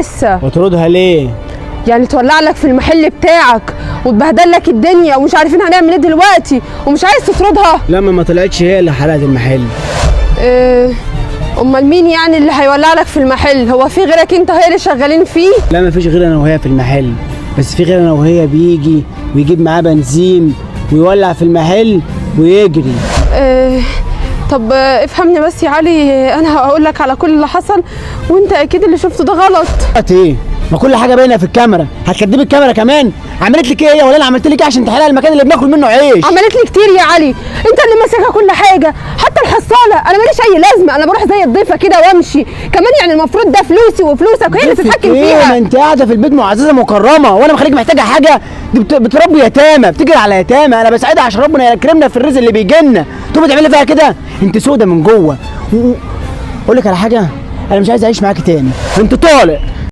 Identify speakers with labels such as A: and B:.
A: لسه.
B: وتردها ليه؟
A: يعني تولع لك في المحل بتاعك وتبهدل لك الدنيا ومش عارفين هنعمل ايه دلوقتي ومش عايز تطردها؟
B: لما ما طلعتش هي اللي حرقت المحل.
A: امال مين يعني اللي هيولع لك في المحل؟ هو في غيرك انت هي اللي شغالين فيه؟
B: لا مفيش غير انا وهي في المحل، بس في غير انا وهي بيجي ويجيب معاه بنزين ويولع في المحل ويجري.
A: طب افهمني بس يا علي، انا هقول لك على كل اللي حصل وانت اكيد اللي شفته ده غلط.
B: ايه؟ ما كل حاجه باينه في الكاميرا، هتكدبي الكاميرا كمان؟ عملت لك ايه ولا انا عملت لك ايه عشان تحرقي المكان اللي بناكل منه عيش؟
A: عملت لي كتير يا علي، انت اللي ماسكها كل حاجه، حتى الحصاله انا ماليش اي لازمه، انا بروح زي الضيفه كده وامشي، كمان يعني المفروض ده فلوسي وفلوسك هي اللي تتحكم فيها.
B: ما انت قاعده في البيت معززه مكرمه وانا مخليك محتاجه حاجه؟ دي بتربي يتامى، بتجري على يتامى، انا بساعدها عشان ربنا يكرمنا في الرزق اللي بيجي لنا، تقومي تعملي فيها كده؟ انت سودا من جوه. اقول لك على حاجه، انا مش عايز اعيش معاكي تاني، انت طالق.